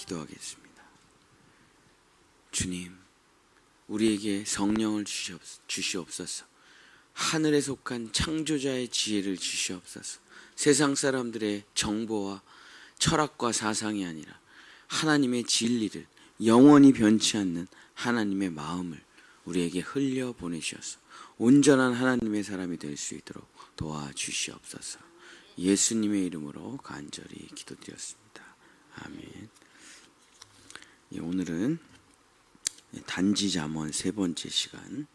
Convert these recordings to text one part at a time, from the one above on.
기도하겠습니다. 주님, 우리에게 성령을 주시옵소서. 하늘에 속한 창조자의 지혜를 주시옵소서. 세상 사람들의 정보와 철학과 사상이 아니라 하나님의 진리를, 영원히 변치 않는 하나님의 마음을 우리에게 흘려 보내셔서 온전한 하나님의 사람이 될 수 있도록 도와주시옵소서. 예수님의 이름으로 간절히 기도드렸습니다. 아멘. 오늘은 단지 잠언 세 번째 시간,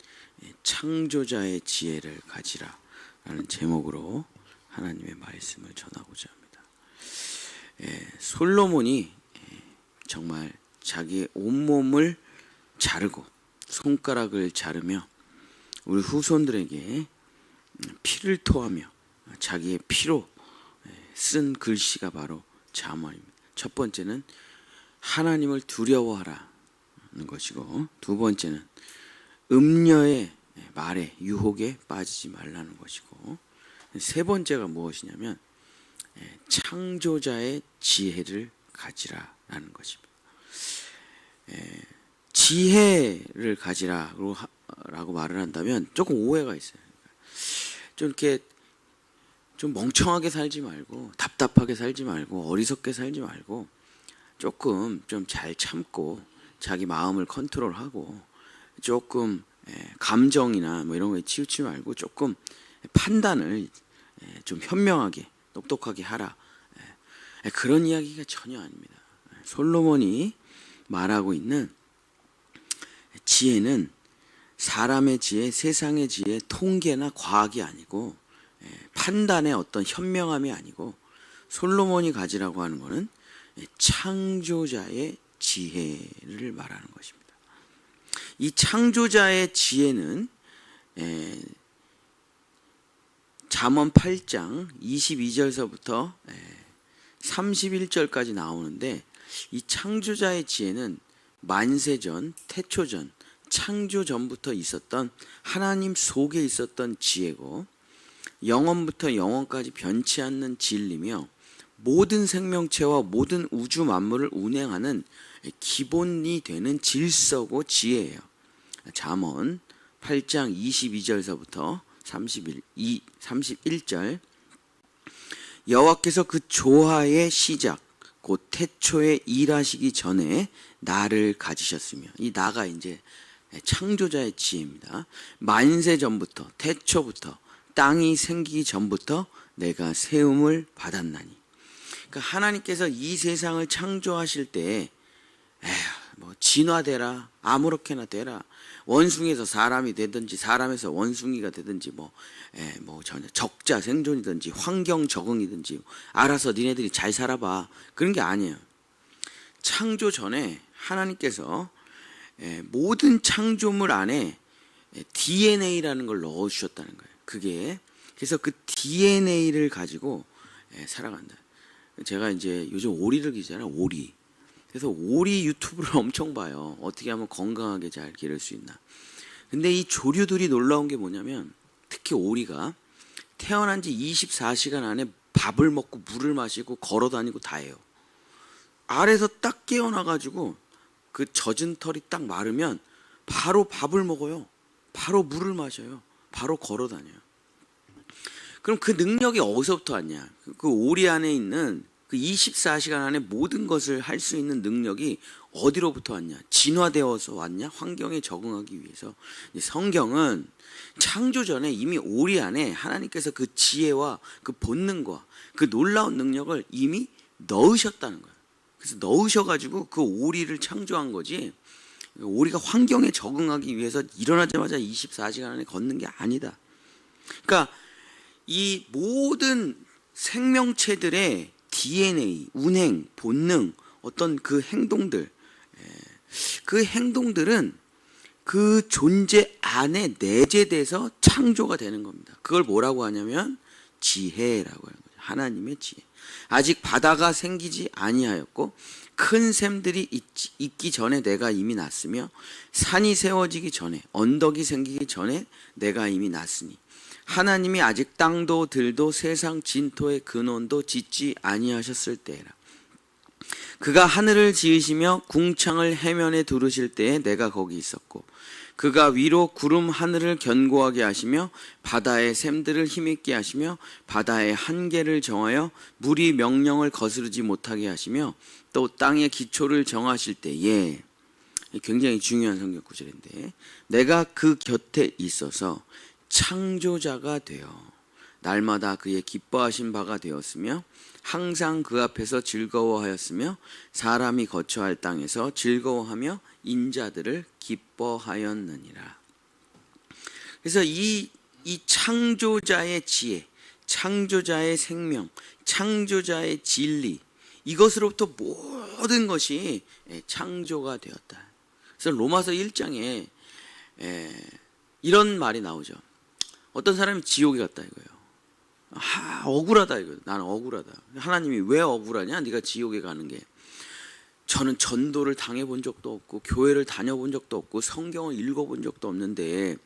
창조자의 지혜를 가지라 라는 제목으로 하나님의 말씀을 전하고자 합니다. 솔로몬이 정말 자기의 온몸을 자르고 손가락을 자르며 우리 후손들에게 피를 토하며 자기의 피로 쓴 글씨가 바로 잠언입니다. 첫 번째는 하나님을 두려워하라는 것이고, 두 번째는 음녀의 말에, 유혹에 빠지지 말라는 것이고, 세 번째가 무엇이냐면 창조자의 지혜를 가지라라는 것입니다. 지혜를 가지라라고 말을 한다면 조금 오해가 있어요. 좀 이렇게 좀 멍청하게 살지 말고, 답답하게 살지 말고, 어리석게 살지 말고, 조금 좀 잘 참고 자기 마음을 컨트롤하고, 조금 감정이나 뭐 이런 거에 치우치지 말고 조금 판단을 좀 현명하게 똑똑하게 하라, 그런 이야기가 전혀 아닙니다. 솔로몬이 말하고 있는 지혜는 사람의 지혜, 세상의 지혜, 통계나 과학이 아니고 판단의 어떤 현명함이 아니고, 솔로몬이 가지라고 하는 것은 창조자의 지혜를 말하는 것입니다. 이 창조자의 지혜는 잠언 8장 22절서부터 31절까지 나오는데, 이 창조자의 지혜는 만세전, 태초전, 창조 전부터 있었던 하나님 속에 있었던 지혜고, 영원부터 영원까지 변치 않는 진리며 모든 생명체와 모든 우주 만물을 운행하는 기본이 되는 질서고 지혜예요. 잠언 8장 22절서부터 31절, 여호와께서 그 조화의 시작 곧 태초에 일하시기 전에 나를 가지셨으며, 이 나가 이제 창조자의 지혜입니다. 만세 전부터, 태초부터, 땅이 생기기 전부터 내가 세움을 받았나니. 그러니까 하나님께서 이 세상을 창조하실 때 뭐 진화되라, 아무렇게나 되라, 원숭이에서 사람이 되든지 사람에서 원숭이가 되든지 뭐 전혀 적자 생존이든지 환경 적응이든지 알아서 니네들이 잘 살아봐, 그런 게 아니에요. 창조 전에 하나님께서 모든 창조물 안에 DNA라는 걸 넣어주셨다는 거예요. 그래서 그 DNA를 가지고 살아간다. 제가 이제 요즘 오리를 기르잖아요. 오리. 그래서 오리 유튜브를 엄청 봐요. 어떻게 하면 건강하게 잘 기를 수 있나. 근데 이 조류들이 놀라운 게 뭐냐면, 특히 오리가 태어난 지 24시간 안에 밥을 먹고 물을 마시고 걸어 다니고 다 해요. 알에서 딱 깨어나가지고 그 젖은 털이 딱 마르면 바로 밥을 먹어요. 바로 물을 마셔요. 바로 걸어 다녀요. 그럼 그 능력이 어디서부터 왔냐? 그 오리 안에 있는 그 24시간 안에 모든 것을 할 수 있는 능력이 어디로부터 왔냐? 진화되어서 왔냐? 환경에 적응하기 위해서. 성경은 창조 전에 이미 오리 안에 하나님께서 그 지혜와 그 본능과 그 놀라운 능력을 이미 넣으셨다는 거예요. 그래서 넣으셔가지고 그 오리를 창조한 거지, 오리가 환경에 적응하기 위해서 일어나자마자 24시간 안에 걷는 게 아니다. 그러니까 이 모든 생명체들의 DNA, 운행, 본능, 어떤 그 행동들, 그 행동들은 그 존재 안에 내재돼서 창조가 되는 겁니다. 그걸 뭐라고 하냐면 지혜라고 하는 거죠. 하나님의 지혜. 아직 바다가 생기지 아니하였고 큰 샘들이 있기 전에 내가 이미 났으며 산이 세워지기 전에, 언덕이 생기기 전에 내가 이미 났으니, 하나님이 아직 땅도 들도 세상 진토의 근원도 짓지 아니하셨을 때라. 그가 하늘을 지으시며 궁창을 해면에 두르실 때에 내가 거기 있었고 그가 위로 구름 하늘을 견고하게 하시며 바다의 샘들을 힘있게 하시며 바다의 한계를 정하여 물이 명령을 거스르지 못하게 하시며 또 땅의 기초를 정하실 때에 굉장히 중요한 성경 구절인데 내가 그 곁에 있어서 창조자가 되어 날마다 그의 기뻐하신 바가 되었으며 항상 그 앞에서 즐거워하였으며 사람이 거처할 땅에서 즐거워하며 인자들을 기뻐하였느니라. 그래서 이 창조자의 지혜, 창조자의 생명, 창조자의 진리, 이것으로부터 모든 것이 창조가 되었다. 그래서 로마서 1장에 이런 말이 나오죠. 어떤 사람이 지옥에 갔다 이거예요. 억울하다 이거. 나는 억울하다. 하나님이 왜 억울하냐? 네가 지옥에 가는 게. 저는 전도를 당해본 적도 없고 교회를 다녀본 적도 없고 성경을 읽어본 적도 없는데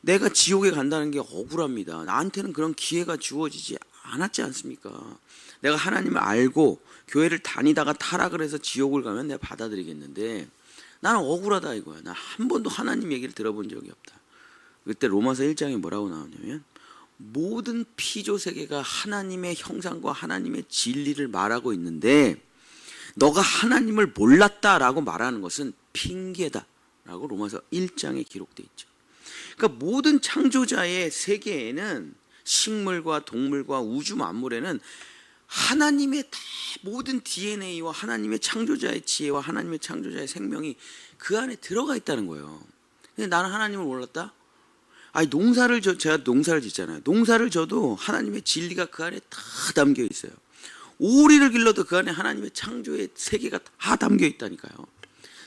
내가 지옥에 간다는 게 억울합니다. 나한테는 그런 기회가 주어지지 않았지 않습니까? 내가 하나님을 알고 교회를 다니다가 타락을 해서 지옥을 가면 내가 받아들이겠는데 나는 억울하다 이거야. 나 한 번도 하나님 얘기를 들어본 적이 없다. 그때 로마서 1장에 뭐라고 나오냐면 모든 피조세계가 하나님의 형상과 하나님의 진리를 말하고 있는데 너가 하나님을 몰랐다라고 말하는 것은 핑계다라고 로마서 1장에 기록되어 있죠. 그러니까 모든 창조자의 세계에는 식물과 동물과 우주 만물에는 하나님의 다 모든 DNA와 하나님의 창조자의 지혜와 하나님의 창조자의 생명이 그 안에 들어가 있다는 거예요. 근데 나는 하나님을 몰랐다? 아니 제가 농사를 짓잖아요. 농사를 져도 하나님의 진리가 그 안에 다 담겨 있어요. 오리를 길러도 그 안에 하나님의 창조의 세계가 다 담겨 있다니까요.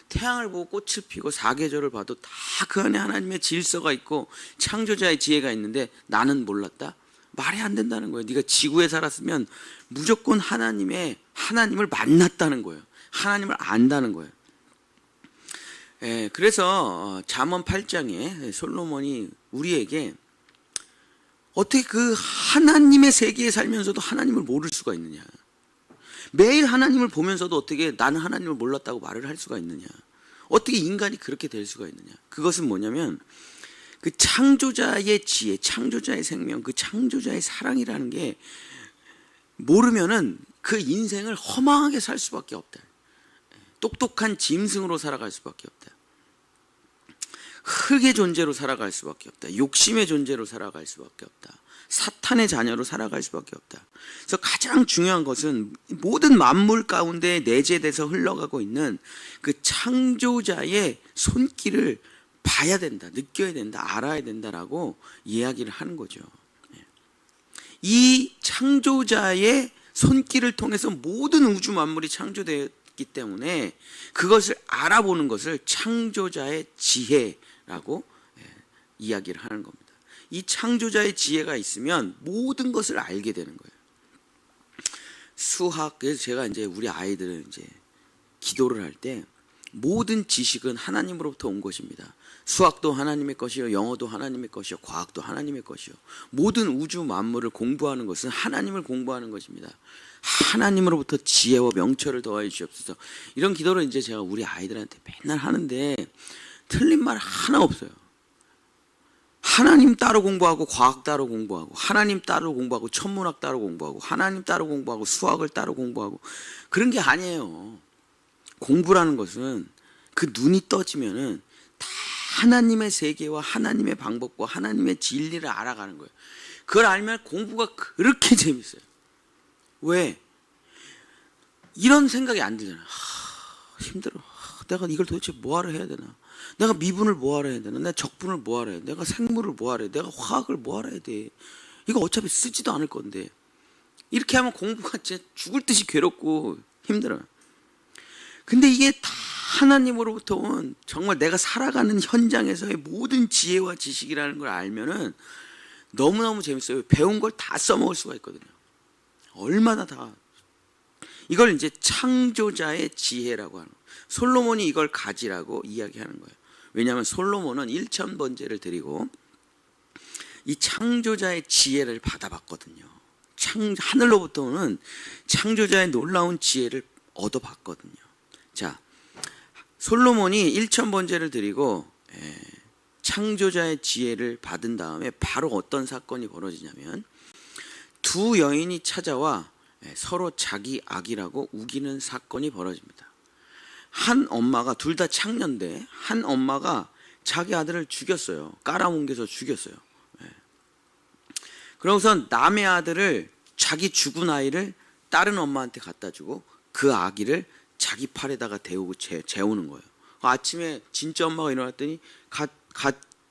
태양을 보고 꽃을 피고 사계절을 봐도 다 그 안에 하나님의 질서가 있고 창조자의 지혜가 있는데 나는 몰랐다? 말이 안 된다는 거예요. 네가 지구에 살았으면 무조건 하나님을 만났다는 거예요. 하나님을 안다는 거예요. 그래서 잠언 8장에 솔로몬이 우리에게 어떻게 그 하나님의 세계에 살면서도 하나님을 모를 수가 있느냐. 매일 하나님을 보면서도 어떻게 나는 하나님을 몰랐다고 말을 할 수가 있느냐. 어떻게 인간이 그렇게 될 수가 있느냐. 그것은 뭐냐면 그 창조자의 지혜, 창조자의 생명, 그 창조자의 사랑이라는 게 모르면은 그 인생을 허망하게 살 수밖에 없다. 똑똑한 짐승으로 살아갈 수밖에 없다. 흙의 존재로 살아갈 수밖에 없다. 욕심의 존재로 살아갈 수밖에 없다. 사탄의 자녀로 살아갈 수밖에 없다. 그래서 가장 중요한 것은 모든 만물 가운데 내재돼서 흘러가고 있는 그 창조자의 손길을 봐야 된다, 느껴야 된다, 알아야 된다라고 이야기를 하는 거죠. 이 창조자의 손길을 통해서 모든 우주 만물이 창조되었기 때문에 그것을 알아보는 것을 창조자의 지혜라고 이야기를 하는 겁니다. 이 창조자의 지혜가 있으면 모든 것을 알게 되는 거예요. 수학, 그래서 제가 이제 우리 아이들은 이제 기도를 할 때 모든 지식은 하나님으로부터 온 것입니다. 수학도 하나님의 것이요, 영어도 하나님의 것이요, 과학도 하나님의 것이요. 모든 우주 만물을 공부하는 것은 하나님을 공부하는 것입니다. 하나님으로부터 지혜와 명철을 더하여 주시옵소서. 이런 기도를 이제 제가 우리 아이들한테 맨날 하는데 틀린 말 하나 없어요. 하나님 따로 공부하고 과학 따로 공부하고 하나님 따로 공부하고 천문학 따로 공부하고 하나님 따로 공부하고 수학을 따로 공부하고 그런 게 아니에요. 공부라는 것은 그 눈이 떠지면은 다 하나님의 세계와 하나님의 방법과 하나님의 진리를 알아가는 거예요. 그걸 알면 공부가 그렇게 재밌어요. 왜? 이런 생각이 안 들잖아요. 힘들어. 내가 이걸 도대체 뭐하러 해야 되나? 내가 미분을 뭐하러 해야 되나? 내가 적분을 뭐하러 해야 되나? 내가 생물을 뭐하러 해야 되나? 내가 화학을 뭐하러 해야 돼? 이거 어차피 쓰지도 않을 건데. 이렇게 하면 공부가 진짜 죽을 듯이 괴롭고 힘들어요. 근데 이게 다 하나님으로부터 온 정말 내가 살아가는 현장에서의 모든 지혜와 지식이라는 걸 알면은 너무너무 재밌어요. 배운 걸 다 써먹을 수가 있거든요. 얼마나 다. 이걸 이제 창조자의 지혜라고 하는 거예요. 솔로몬이 이걸 가지라고 이야기하는 거예요. 왜냐하면 솔로몬은 1000번제를 드리고 이 창조자의 지혜를 받아봤거든요. 하늘로부터 오는 창조자의 놀라운 지혜를 얻어봤거든요. 자, 솔로몬이 1000번제를 드리고 창조자의 지혜를 받은 다음에 바로 어떤 사건이 벌어지냐면 두 여인이 찾아와 서로 자기 아기라고 우기는 사건이 벌어집니다. 한 엄마가, 둘 다 창녀인데 한 엄마가 자기 아들을 죽였어요. 깔아뭉개서 죽였어요. 그러고선 남의 아들을, 자기 죽은 아이를 다른 엄마한테 갖다 주고 그 아기를 자기 팔에다가 대우고 재우는 거예요. 아침에 진짜 엄마가 일어났더니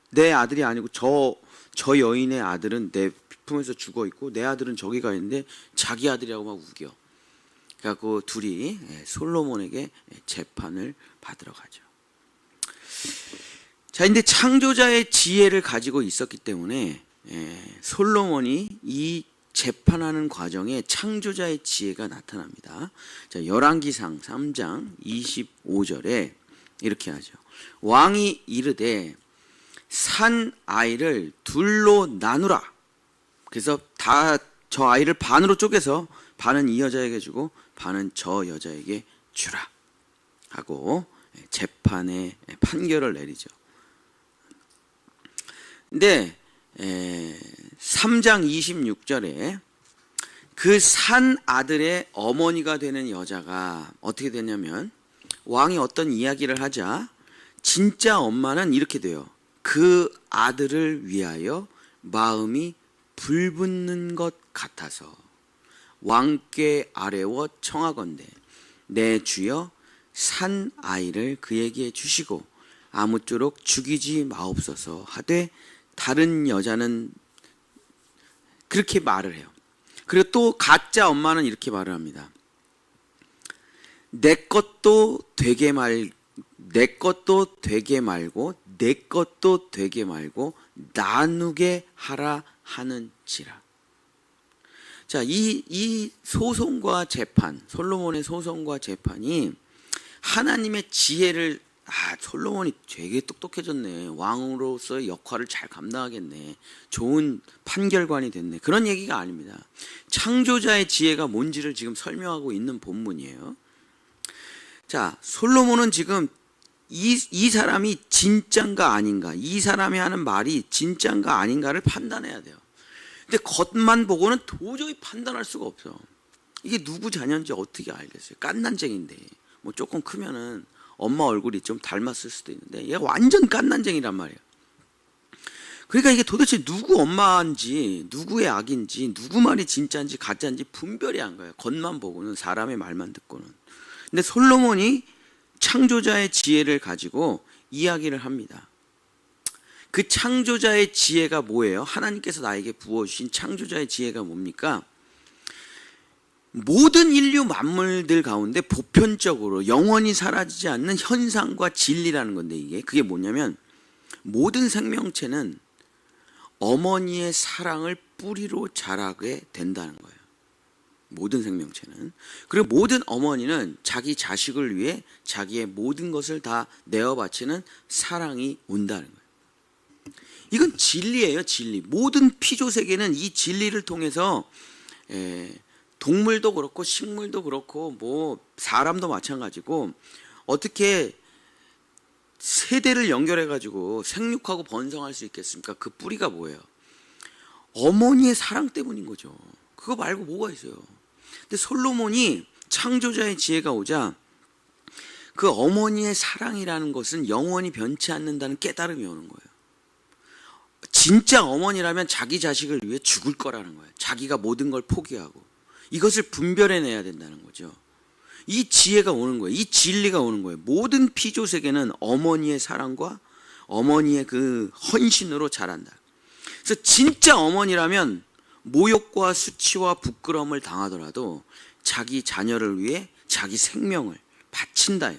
내 아들이 아니고 저 여인의 아들은 내 품에서 죽어 있고 내 아들은 저기 가 있는데 자기 아들이라고 막 우겨. 그래갖고 둘이 솔로몬에게 재판을 받으러 가죠. 자, 근데 창조자의 지혜를 가지고 있었기 때문에 솔로몬이 이 재판하는 과정에 창조자의 지혜가 나타납니다. 자, 열왕기상 3장 25절에 이렇게 하죠. 왕이 이르되 산 아이를 둘로 나누라. 그래서 다 저 아이를 반으로 쪼개서 반은 이 여자에게 주고 반은 저 여자에게 주라 하고 재판의 판결을 내리죠. 근데 3장 26절에 그 산 아들의 어머니가 되는 여자가 어떻게 되냐면 왕이 어떤 이야기를 하자 진짜 엄마는 이렇게 돼요. 그 아들을 위하여 마음이 불붙는 것 같아서 왕께 아뢰어 청하건대 내 주여 산 아이를 그에게 주시고 아무쪼록 죽이지 마옵소서 하되 다른 여자는 그렇게 말을 해요. 그리고 또 가짜 엄마는 이렇게 말을 합니다. 내 것도 되게 말고 내 것도 되게 말고 나누게 하라 하는지라. 자, 이 소송과 재판, 솔로몬의 소송과 재판이 하나님의 지혜를, 솔로몬이 되게 똑똑해졌네. 왕으로서의 역할을 잘 감당하겠네. 좋은 판결관이 됐네. 그런 얘기가 아닙니다. 창조자의 지혜가 뭔지를 지금 설명하고 있는 본문이에요. 자, 솔로몬은 지금 이 사람이 진짠가 아닌가, 이 사람이 하는 말이 진짠가 아닌가를 판단해야 돼요. 근데 겉만 보고는 도저히 판단할 수가 없어. 이게 누구 자녀인지 어떻게 알겠어요? 깐난쟁인데 뭐 조금 크면은 엄마 얼굴이 좀 닮았을 수도 있는데 얘가 완전 깐난쟁이란 말이에요. 그러니까 이게 도대체 누구 엄마인지 누구의 아기인지 누구 말이 진짜인지 가짜인지 분별이 안 가요. 겉만 보고는, 사람의 말만 듣고는. 근데 솔로몬이 창조자의 지혜를 가지고 이야기를 합니다. 그 창조자의 지혜가 뭐예요? 하나님께서 나에게 부어주신 창조자의 지혜가 뭡니까? 모든 인류 만물들 가운데 보편적으로 영원히 사라지지 않는 현상과 진리라는 건데 그게 뭐냐면 모든 생명체는 어머니의 사랑을 뿌리로 자라게 된다는 거예요. 모든 생명체는. 그리고 모든 어머니는 자기 자식을 위해 자기의 모든 것을 다 내어 바치는 사랑이 온다는 거예요. 이건 진리예요, 진리. 모든 피조세계는 이 진리를 통해서 동물도 그렇고 식물도 그렇고 뭐 사람도 마찬가지고 어떻게 세대를 연결해 가지고 생육하고 번성할 수 있겠습니까? 그 뿌리가 뭐예요? 어머니의 사랑 때문인 거죠. 그거 말고 뭐가 있어요? 근데 솔로몬이 창조자의 지혜가 오자 그 어머니의 사랑이라는 것은 영원히 변치 않는다는 깨달음이 오는 거예요. 진짜 어머니라면 자기 자식을 위해 죽을 거라는 거예요. 자기가 모든 걸 포기하고. 이것을 분별해내야 된다는 거죠. 이 지혜가 오는 거예요. 이 진리가 오는 거예요. 모든 피조세계는 어머니의 사랑과 어머니의 그 헌신으로 자란다. 그래서 진짜 어머니라면 모욕과 수치와 부끄러움을 당하더라도 자기 자녀를 위해 자기 생명을 바친다.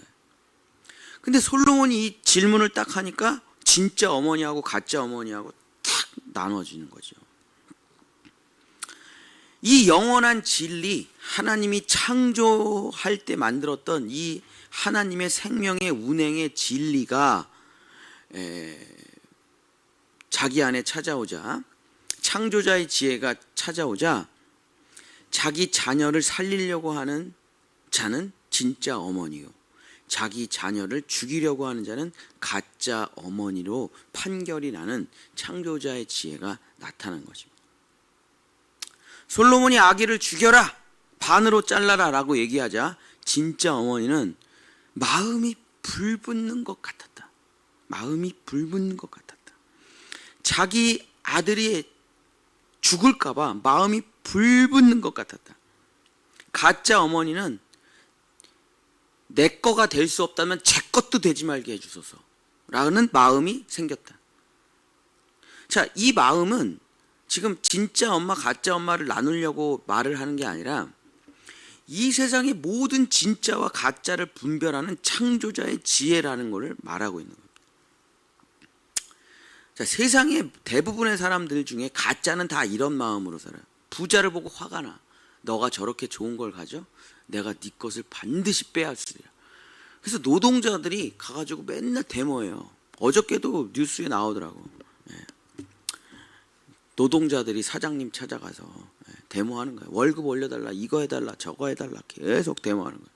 근데 솔로몬이 이 질문을 딱 하니까 진짜 어머니하고 가짜 어머니하고 탁 나눠지는 거죠. 이 영원한 진리, 하나님이 창조할 때 만들었던 이 하나님의 생명의 운행의 진리가 자기 안에 찾아오자, 창조자의 지혜가 찾아오자 자기 자녀를 살리려고 하는 자는 진짜 어머니요 자기 자녀를 죽이려고 하는 자는 가짜 어머니로 판결이 나는 창조자의 지혜가 나타난 것입니다. 솔로몬이 아기를 죽여라, 반으로 잘라라 라고 얘기하자 진짜 어머니는 마음이 불붙는 것 같았다. 마음이 불붙는 것 같았다. 자기 아들이 죽을까 봐 마음이 불붙는 것 같았다. 가짜 어머니는 내 거가 될 수 없다면 제 것도 되지 말게 해주소서 라는 마음이 생겼다. 자, 이 마음은 지금 진짜 엄마 가짜 엄마를 나누려고 말을 하는 게 아니라 이 세상의 모든 진짜와 가짜를 분별하는 창조자의 지혜라는 것을 말하고 있는 겁니다. 자, 세상의 대부분의 사람들 중에 가짜는 다 이런 마음으로 살아요. 부자를 보고 화가 나. 너가 저렇게 좋은 걸 가져? 내가 네 것을 반드시 빼앗으리라. 그래서 노동자들이 가가지고 맨날 데모해요. 어저께도 뉴스에 나오더라고. 노동자들이 사장님 찾아가서 데모하는 거예요. 월급 올려달라, 이거 해달라, 저거 해달라 계속 데모하는 거예요.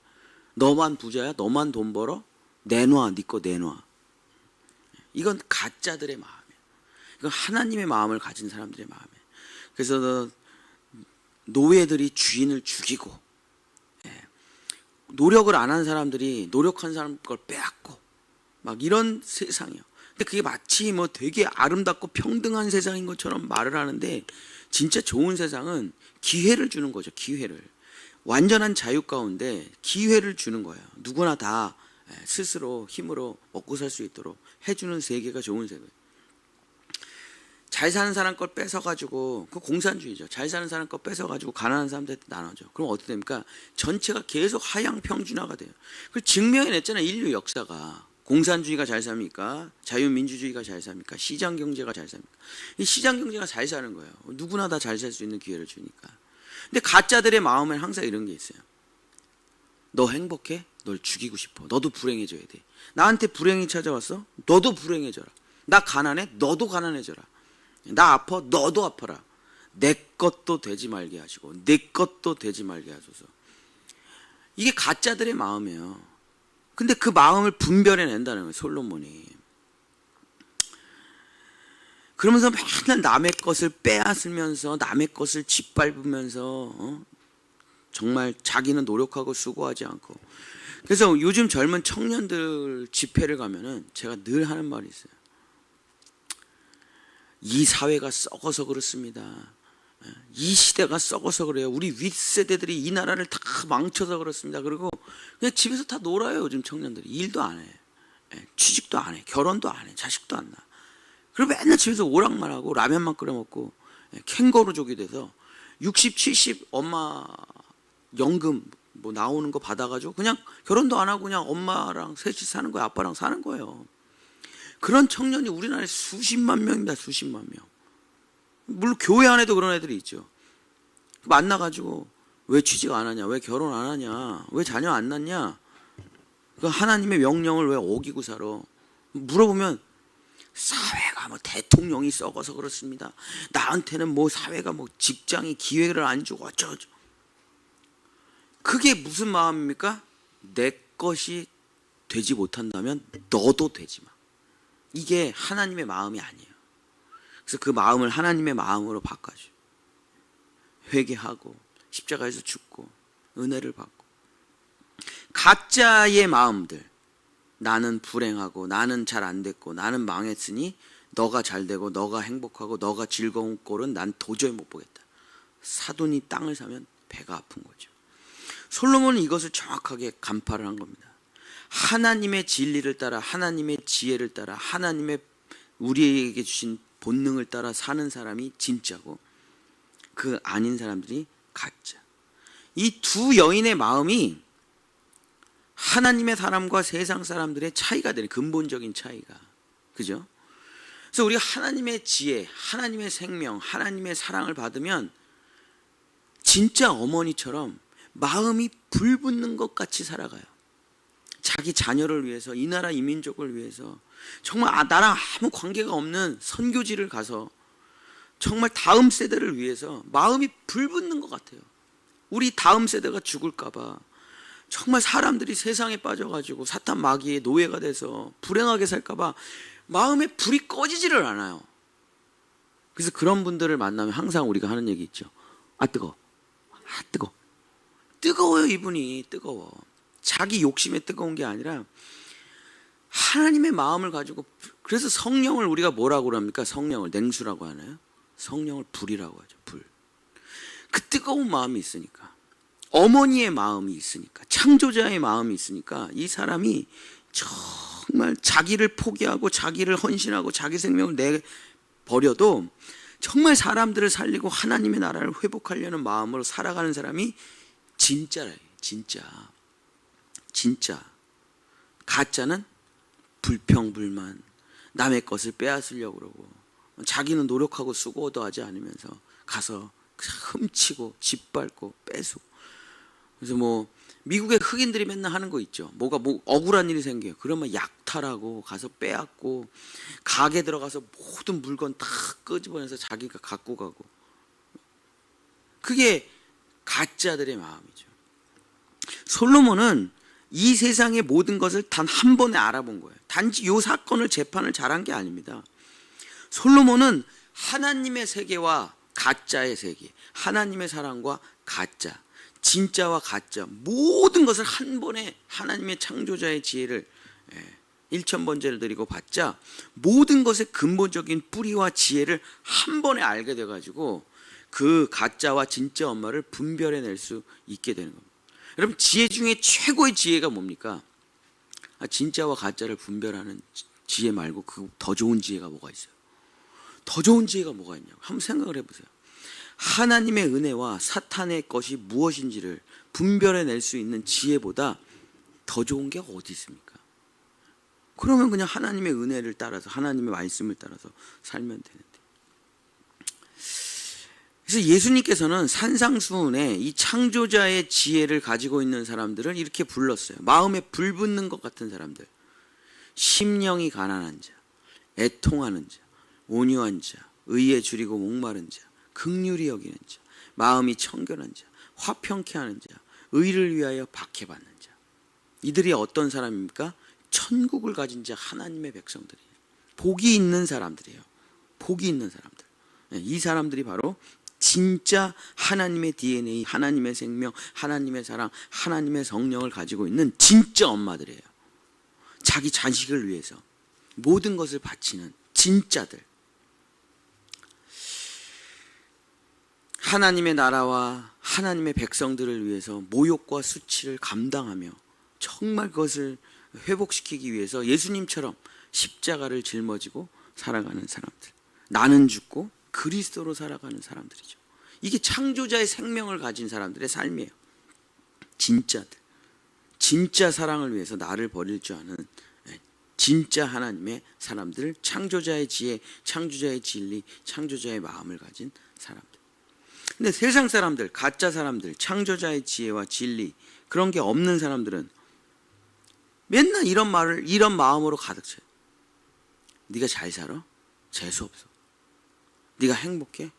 너만 부자야? 너만 돈 벌어? 내놔, 네 거 내놔. 이건 가짜들의 마음이에요. 이건 하나님의 마음을 가진 사람들의 마음이에요. 그래서 노예들이 주인을 죽이고 노력을 안 한 사람들이 노력한 사람 걸 빼앗고 막 이런 세상이에요. 근데 그게 마치 뭐 되게 아름답고 평등한 세상인 것처럼 말을 하는데 진짜 좋은 세상은 기회를 주는 거죠. 기회를. 완전한 자유 가운데 기회를 주는 거예요. 누구나 다 스스로 힘으로 먹고 살 수 있도록 해주는 세계가 좋은 세계. 잘 사는 사람 걸 뺏어가지고, 그 공산주의죠. 잘 사는 사람 걸 뺏어가지고 가난한 사람들한테 나눠줘. 그럼 어떻게 됩니까? 전체가 계속 하향 평준화가 돼요. 그걸 증명해냈잖아요. 인류 역사가. 공산주의가 잘 삽니까? 자유민주주의가 잘 삽니까? 시장경제가 잘 삽니까? 이 시장경제가 잘 사는 거예요. 누구나 다 잘 살 수 있는 기회를 주니까. 근데 가짜들의 마음엔 항상 이런 게 있어요. 너 행복해? 널 죽이고 싶어. 너도 불행해져야 돼. 나한테 불행이 찾아왔어? 너도 불행해져라. 나 가난해? 너도 가난해져라. 나 아파? 너도 아파라. 내 것도 되지 말게 하시고 내 것도 되지 말게 하소서. 이게 가짜들의 마음이에요. 근데 그 마음을 분별해낸다는 거예요. 솔로몬이. 그러면서 맨날 남의 것을 빼앗으면서 남의 것을 짓밟으면서 정말 자기는 노력하고 수고하지 않고. 그래서 요즘 젊은 청년들 집회를 가면은 제가 늘 하는 말이 있어요. 이 사회가 썩어서 그렇습니다. 이 시대가 썩어서 그래요. 우리 윗세대들이 이 나라를 다 망쳐서 그렇습니다. 그리고 그냥 집에서 다 놀아요. 요즘 청년들이. 일도 안 해. 취직도 안 해. 결혼도 안 해. 자식도 안 낳아. 그리고 맨날 집에서 오락만 하고 라면만 끓여 먹고 캥거루족이 돼서 60, 70 엄마 연금 뭐 나오는 거 받아가지고 그냥 결혼도 안 하고 그냥 엄마랑 셋이 사는 거예요. 아빠랑 사는 거예요. 그런 청년이 우리나라에 수십만 명입니다. 수십만 명. 물론 교회 안에도 그런 애들이 있죠. 만나가지고 왜 취직 안 하냐? 왜 결혼 안 하냐? 왜 자녀 안 낳냐? 그 하나님의 명령을 왜 어기고 살아? 물어보면 사회가 뭐 대통령이 썩어서 그렇습니다. 나한테는 뭐 사회가 뭐 직장이 기회를 안 주고 어쩌죠. 그게 무슨 마음입니까? 내 것이 되지 못한다면 너도 되지 마. 이게 하나님의 마음이 아니에요. 그래서 그 마음을 하나님의 마음으로 바꿔줘. 회개하고 십자가에서 죽고 은혜를 받고. 가짜의 마음들. 나는 불행하고 나는 잘 안 됐고 나는 망했으니 너가 잘 되고 너가 행복하고 너가 즐거운 꼴은 난 도저히 못 보겠다. 사돈이 땅을 사면 배가 아픈 거죠. 솔로몬은 이것을 정확하게 간파를 한 겁니다. 하나님의 진리를 따라 하나님의 지혜를 따라 하나님의 우리에게 주신 본능을 따라 사는 사람이 진짜고 그 아닌 사람들이 가짜. 이 두 여인의 마음이 하나님의 사람과 세상 사람들의 차이가 되는 근본적인 차이가. 그죠? 그래서 우리가 하나님의 지혜, 하나님의 생명, 하나님의 사랑을 받으면 진짜 어머니처럼 마음이 불붙는 것 같이 살아가요. 자기 자녀를 위해서, 이 나라 이 민족을 위해서 정말 나랑 아무 관계가 없는 선교지를 가서 정말 다음 세대를 위해서 마음이 불붙는 것 같아요. 우리 다음 세대가 죽을까 봐 정말 사람들이 세상에 빠져가지고 사탄 마귀의 노예가 돼서 불행하게 살까봐 마음에 불이 꺼지지를 않아요. 그래서 그런 분들을 만나면 항상 우리가 하는 얘기 있죠. 아 뜨거워. 아 뜨거워. 뜨거워요. 이분이 뜨거워. 자기 욕심에 뜨거운 게 아니라 하나님의 마음을 가지고. 그래서 성령을 우리가 뭐라고 합니까? 성령을 냉수라고 하나요? 성령을 불이라고 하죠. 불. 그 뜨거운 마음이 있으니까, 어머니의 마음이 있으니까, 창조자의 마음이 있으니까 이 사람이 정말 자기를 포기하고 자기를 헌신하고 자기 생명을 내버려도 정말 사람들을 살리고 하나님의 나라를 회복하려는 마음으로 살아가는 사람이 진짜래요. 진짜. 가짜는 불평불만, 남의 것을 빼앗으려고 그러고, 자기는 노력하고 수고도 하지 않으면서 가서 훔치고 짓밟고 뺏고. 그래서 뭐 미국의 흑인들이 맨날 하는 거 있죠. 뭐가 억울한 일이 생겨요. 그러면 약탈하고 가서 빼앗고, 가게 들어가서 모든 물건 다 끄집어내서 자기가 갖고 가고. 그게 가짜들의 마음이죠. 솔로몬은 이 세상의 모든 것을 단 한 번에 알아본 거예요. 단지 이 사건을 재판을 잘한 게 아닙니다. 솔로몬은 하나님의 세계와 가짜의 세계, 하나님의 사랑과 가짜, 진짜와 가짜, 모든 것을 한 번에 하나님의 창조자의 지혜를 1000번째를 드리고 받자 모든 것의 근본적인 뿌리와 지혜를 한 번에 알게 돼가지고 그 가짜와 진짜 엄마를 분별해낼 수 있게 되는 겁니다. 여러분, 지혜 중에 최고의 지혜가 뭡니까? 진짜와 가짜를 분별하는 지혜 말고 그 더 좋은 지혜가 뭐가 있어요? 더 좋은 지혜가 뭐가 있냐고 한번 생각을 해보세요. 하나님의 은혜와 사탄의 것이 무엇인지를 분별해낼 수 있는 지혜보다 더 좋은 게 어디 있습니까? 그러면 그냥 하나님의 은혜를 따라서, 하나님의 말씀을 따라서 살면 되는데. 그래서 예수님께서는 산상수훈에 이 창조자의 지혜를 가지고 있는 사람들을 이렇게 불렀어요. 마음에 불 붙는 것 같은 사람들, 심령이 가난한 자, 애통하는 자, 온유한 자, 의에 줄이고 목마른 자, 긍휼히 여기는 자, 마음이 청결한 자, 화평케 하는 자, 의를 위하여 박해받는 자. 이들이 어떤 사람입니까? 천국을 가진 자, 하나님의 백성들이에요. 복이 있는 사람들이에요. 복이 있는 사람들. 이 사람들이 바로 진짜 하나님의 DNA, 하나님의 생명, 하나님의 사랑, 하나님의 성령을 가지고 있는 진짜 엄마들이에요. 자기 자식을 위해서 모든 것을 바치는 진짜들. 하나님의 나라와 하나님의 백성들을 위해서 모욕과 수치를 감당하며 정말 그것을 회복시키기 위해서 예수님처럼 십자가를 짊어지고 살아가는 사람들. 나는 죽고 그리스도로 살아가는 사람들이죠. 이게 창조자의 생명을 가진 사람들의 삶이에요. 진짜들. 진짜 사랑을 위해서 나를 버릴 줄 아는 진짜 하나님의 사람들, 창조자의 지혜, 창조자의 진리, 창조자의 마음을 가진 사람들. 근데 세상 사람들, 가짜 사람들, 창조자의 지혜와 진리, 그런 게 없는 사람들은 맨날 이런 말을, 이런 마음으로 가득 차요. 네가 잘 살아? 재수 없어. 네가 행복해?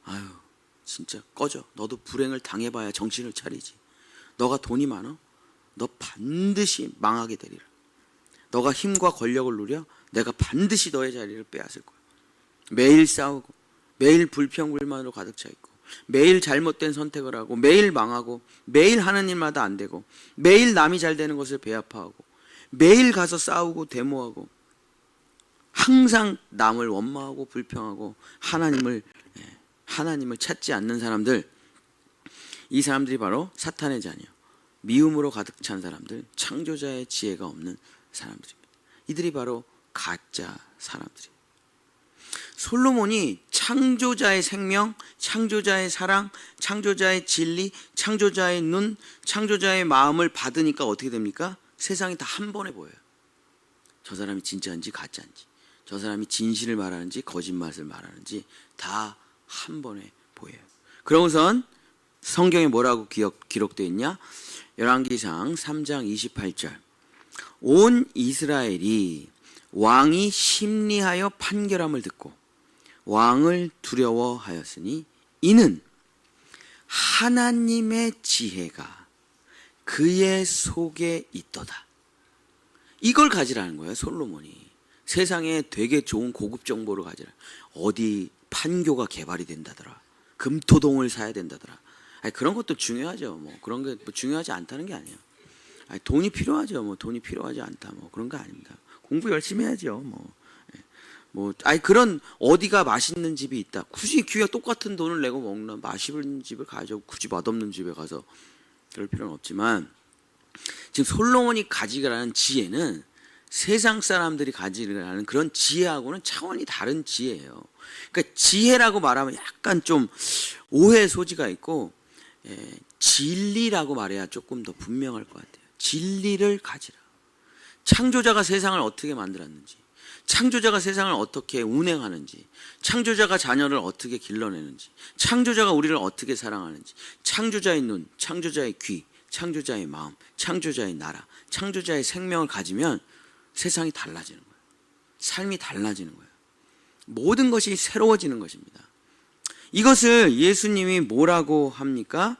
아유, 진짜 꺼져. 너도 불행을 당해봐야 정신을 차리지. 너가 돈이 많아? 너 반드시 망하게 되리라. 너가 힘과 권력을 누려? 내가 반드시 너의 자리를 빼앗을 거야. 매일 싸우고, 매일 불평불만으로 가득 차 있고, 매일 잘못된 선택을 하고, 매일 망하고, 매일 하는 일마다 안 되고, 매일 남이 잘 되는 것을 배아파하고, 매일 가서 싸우고 데모하고, 항상 남을 원망하고 불평하고 하나님을 찾지 않는 사람들, 이 사람들이 바로 사탄의 자녀, 미움으로 가득 찬 사람들, 창조자의 지혜가 없는 사람들입니다. 이들이 바로 가짜 사람들이에요. 솔로몬이 창조자의 생명, 창조자의 사랑, 창조자의 진리, 창조자의 눈, 창조자의 마음을 받으니까 어떻게 됩니까? 세상이 다 한 번에 보여요. 저 사람이 진짜인지 가짜인지, 저 사람이 진실을 말하는지 거짓말을 말하는지 다 한 번에 보여요. 그러고선 성경에 뭐라고 기록되어 있냐? 열왕기상 3장 28절. 온 이스라엘이 왕이 심리하여 판결함을 듣고 왕을 두려워하였으니 이는 하나님의 지혜가 그의 속에 있도다. 이걸 가지라는 거예요, 솔로몬이. 세상에 되게 좋은 고급 정보를 가지라. 어디 판교가 개발이 된다더라. 금토동을 사야 된다더라. 아니, 그런 것도 중요하죠. 뭐 그런 게 뭐 중요하지 않다는 게 아니에요. 아니, 돈이 필요하죠. 뭐 돈이 필요하지 않다. 뭐 그런 거 아닙니다. 공부 열심히 해야죠. 아니, 그런 어디가 맛있는 집이 있다. 굳이 귀가 똑같은 돈을 내고 먹나 맛있는 집을 가죠. 굳이 맛없는 집에 가서 그럴 필요는 없지만, 지금 솔로몬이 가지라는 지혜는 세상 사람들이 가지라는 그런 지혜하고는 차원이 다른 지혜예요. 그러니까 지혜라고 말하면 약간 좀 오해 소지가 있고, 진리라고 말해야 조금 더 분명할 것 같아요. 진리를 가지라. 창조자가 세상을 어떻게 만들었는지, 창조자가 세상을 어떻게 운행하는지, 창조자가 자녀를 어떻게 길러내는지, 창조자가 우리를 어떻게 사랑하는지, 창조자의 눈, 창조자의 귀, 창조자의 마음, 창조자의 나라, 창조자의 생명을 가지면 세상이 달라지는 거예요. 삶이 달라지는 거예요. 모든 것이 새로워지는 것입니다. 이것을 예수님이 뭐라고 합니까?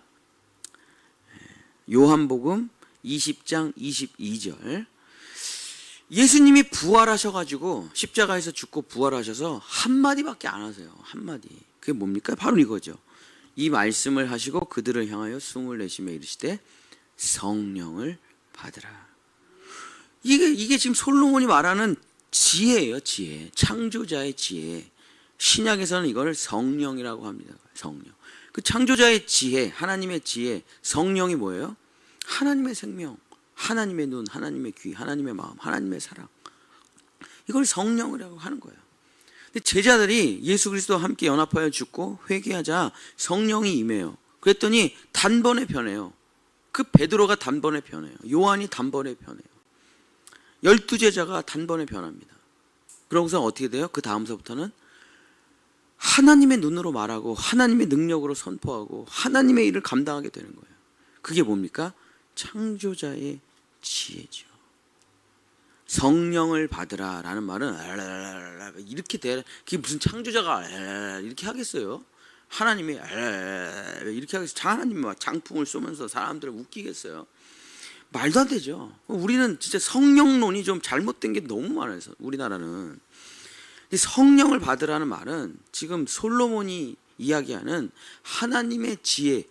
요한복음 20장 22절. 예수님이 부활하셔가지고 십자가에서 죽고 부활하셔서 한마디밖에 안 하세요. 한마디. 그게 뭡니까? 바로 이거죠. 이 말씀을 하시고 그들을 향하여 숨을 내쉬며 이르시되 성령을 받으라. 이게 지금 솔로몬이 말하는 지혜예요. 지혜. 창조자의 지혜. 신약에서는 이걸 성령이라고 합니다. 성령. 그 창조자의 지혜, 하나님의 지혜, 성령이 뭐예요? 하나님의 생명, 하나님의 눈, 하나님의 귀, 하나님의 마음, 하나님의 사랑. 이걸 성령이라고 하는 거예요. 근데 제자들이 예수 그리스도와 함께 연합하여 죽고 회개하자 성령이 임해요. 그랬더니 단번에 변해요. 그 베드로가 단번에 변해요. 요한이 단번에 변해요. 12제자가 단번에 변합니다. 그러고서 어떻게 돼요? 그 다음서부터는 하나님의 눈으로 말하고 하나님의 능력으로 선포하고 하나님의 일을 감당하게 되는 거예요. 그게 뭡니까? 창조자의 지혜죠. 성령을 받으라 라는 말은 이렇게 그게 무슨 창조자가 이렇게 하겠어요? 하나님이 이렇게 하겠어요? 하나님이 막 장풍을 쏘면서 사람들을 웃기겠어요? 말도 안 되죠. 우리는 진짜 성령론이 좀 잘못된 게 너무 많아요. 우리나라는. 성령을 받으라는 말은 지금 솔로몬이 이야기하는 하나님의 지혜,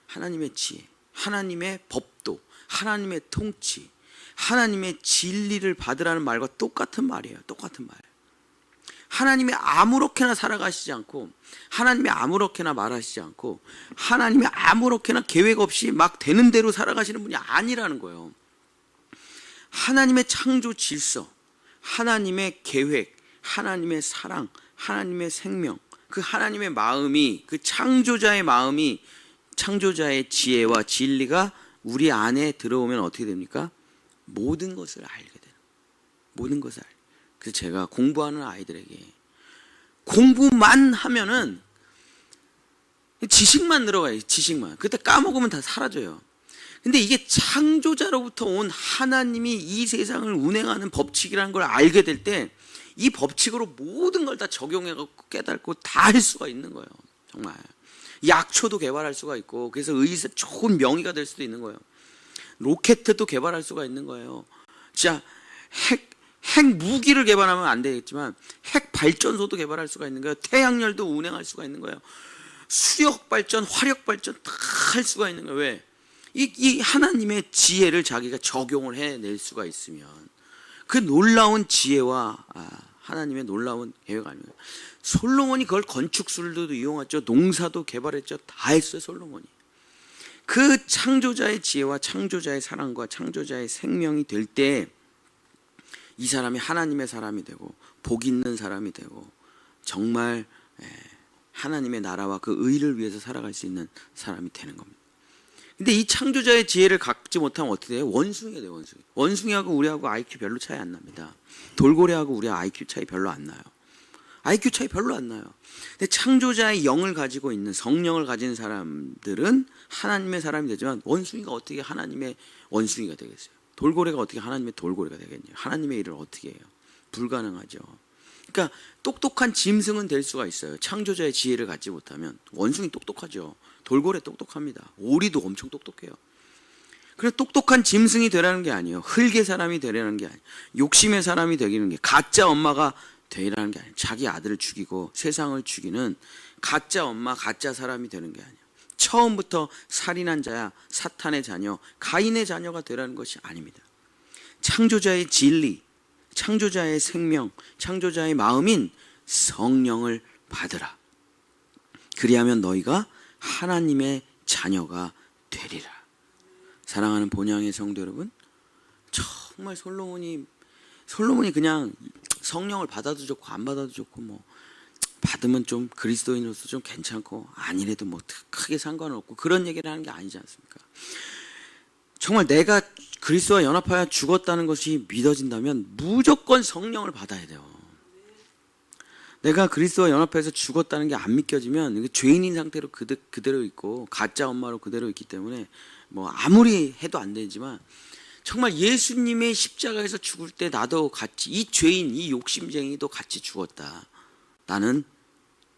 하나님의 지혜, 하나님의 법도, 하나님의 통치, 하나님의 진리를 받으라는 말과 똑같은 말이에요. 똑같은 말. 하나님이 아무렇게나 살아가시지 않고, 하나님이 아무렇게나 말하시지 않고, 하나님이 아무렇게나 계획 없이 막 되는 대로 살아가시는 분이 아니라는 거예요. 하나님의 창조 질서, 하나님의 계획, 하나님의 사랑, 하나님의 생명, 그 하나님의 마음이, 그 창조자의 마음이, 창조자의 지혜와 진리가 우리 안에 들어오면 어떻게 됩니까? 모든 것을 알게 돼요. 모든 것을 알게. 그래서 제가 공부하는 아이들에게 공부만 하면은 지식만 늘어가요. 지식만. 그때 까먹으면 다 사라져요. 근데 이게 창조자로부터 온 하나님이 이 세상을 운행하는 법칙이라는 걸 알게 될 때 이 법칙으로 모든 걸 다 적용해갖고 깨닫고 다 할 수가 있는 거예요. 정말. 약초도 개발할 수가 있고, 그래서 좋은 명의가 될 수도 있는 거예요. 로켓도 개발할 수가 있는 거예요. 진짜 핵 무기를 개발하면 안 되겠지만 핵 발전소도 개발할 수가 있는 거예요. 태양열도 운행할 수가 있는 거예요. 수력 발전, 화력 발전 다 할 수가 있는 거예요. 왜? 이 하나님의 지혜를 자기가 적용을 해낼 수가 있으면, 그 놀라운 지혜와 하나님의 놀라운 계획 아닙니까? 솔로몬이 그걸 건축술도 이용했죠. 농사도 개발했죠. 다 했어요. 솔로몬이. 그 창조자의 지혜와 창조자의 사랑과 창조자의 생명이 될 때 이 사람이 하나님의 사람이 되고 복 있는 사람이 되고 정말 하나님의 나라와 그 의를 위해서 살아갈 수 있는 사람이 되는 겁니다. 근데 이 창조자의 지혜를 갖지 못하면 어떻게 돼요? 원숭이가 돼요. 원숭이. 원숭이하고 우리하고 IQ 별로 차이 안 납니다. 돌고래하고 우리하고 IQ 차이 별로 안 나요. IQ 차이 별로 안 나요. 근데 창조자의 영을 가지고 있는, 성령을 가진 사람들은 하나님의 사람이 되지만 원숭이가 어떻게 하나님의 원숭이가 되겠어요? 돌고래가 어떻게 하나님의 돌고래가 되겠냐요? 하나님의 일을 어떻게 해요? 불가능하죠. 그러니까 똑똑한 짐승은 될 수가 있어요. 창조자의 지혜를 갖지 못하면. 원숭이 똑똑하죠. 돌고래 똑똑합니다. 오리도 엄청 똑똑해요. 그래 똑똑한 짐승이 되라는 게 아니에요. 흙의 사람이 되라는 게 아니에요. 욕심의 사람이 되기는 게 가짜 엄마가 되라는 게 아니에요. 자기 아들을 죽이고 세상을 죽이는 가짜 엄마, 가짜 사람이 되는 게 아니에요. 처음부터 살인한 자야, 사탄의 자녀, 가인의 자녀가 되라는 것이 아닙니다. 창조자의 진리, 창조자의 생명, 창조자의 마음인 성령을 받으라. 그리하면 너희가 하나님의 자녀가 되리라. 사랑하는 본향의 성도 여러분, 정말 솔로몬이 그냥 성령을 받아도 좋고 안 받아도 좋고 뭐 받으면 좀 그리스도인으로서 좀 괜찮고 아니래도 뭐 크게 상관은 없고 그런 얘기를 하는 게 아니지 않습니까? 정말 내가 그리스도와 연합하여 죽었다는 것이 믿어진다면 무조건 성령을 받아야 돼요. 내가 그리스도와 연합해서 죽었다는 게 안 믿겨지면 죄인인 상태로 그대로 있고 가짜 엄마로 그대로 있기 때문에 뭐 아무리 해도 안 되지만 정말 예수님의 십자가에서 죽을 때 나도 같이 이 죄인, 이 욕심쟁이도 같이 죽었다. 나는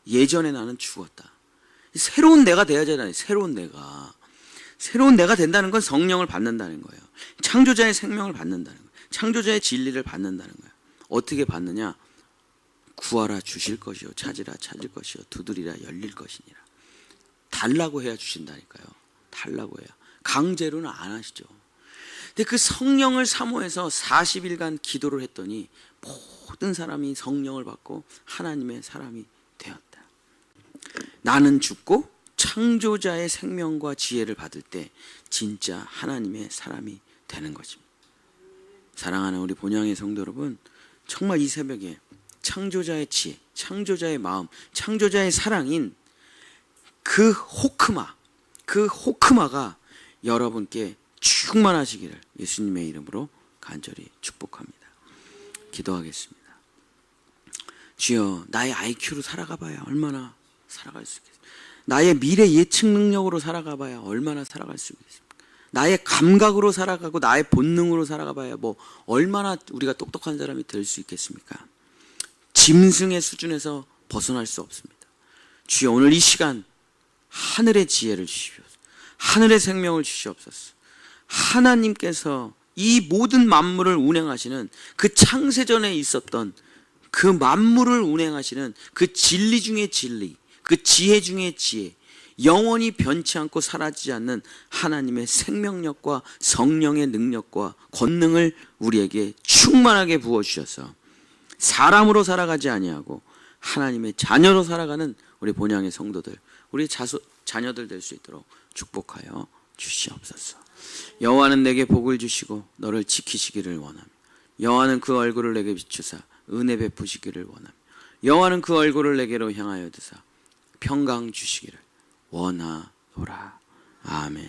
예전에 나는 죽었다. 새로운 내가 돼야잖아요. 새로운 내가 된다는 건 성령을 받는다는 거예요. 창조자의 생명을 받는다는 거예요. 창조자의 진리를 받는다는 거예요. 어떻게 받느냐? 구하라 주실 것이요, 찾으라 찾을 것이요, 두드리라 열릴 것이니라. 달라고 해야 주신다니까요. 달라고 해야. 강제로는 안 하시죠. 근데 그 성령을 사모해서 40일간 기도를 했더니 모든 사람이 성령을 받고 하나님의 사람이 되었다. 나는 죽고 창조자의 생명과 지혜를 받을 때 진짜 하나님의 사람이 되는 것입니다. 사랑하는 우리 본향의 성도 여러분, 정말 이 새벽에 창조자의 지혜, 창조자의 마음, 창조자의 사랑인 그 호크마가 여러분께 충만하시기를 예수님의 이름으로 간절히 축복합니다. 기도하겠습니다. 주여, 나의 IQ로 살아가봐야 얼마나 살아갈 수 있겠습니까? 나의 미래 예측 능력으로 살아가봐야 얼마나 살아갈 수 있겠습니까? 나의 감각으로 살아가고 나의 본능으로 살아가봐야 뭐 얼마나 우리가 똑똑한 사람이 될 수 있겠습니까? 짐승의 수준에서 벗어날 수 없습니다. 주여, 오늘 이 시간 하늘의 지혜를 주시옵소서. 하늘의 생명을 주시옵소서. 하나님께서 이 모든 만물을 운행하시는 그 창세전에 있었던 그 만물을 운행하시는 그 진리 중의 진리, 그 지혜 중의 지혜, 영원히 변치 않고 사라지지 않는 하나님의 생명력과 성령의 능력과 권능을 우리에게 충만하게 부어주셔서 사람으로 살아가지 아니하고 하나님의 자녀로 살아가는 우리 본향의 성도들, 우리 자녀들 될 수 있도록 축복하여 주시옵소서. 여호와는 내게 복을 주시고 너를 지키시기를 원하며 여호와는 그 얼굴을 내게 비추사 은혜 베푸시기를 원하며 여호와는 그 얼굴을 내게로 향하여 드사 평강 주시기를 원하노라. 아멘.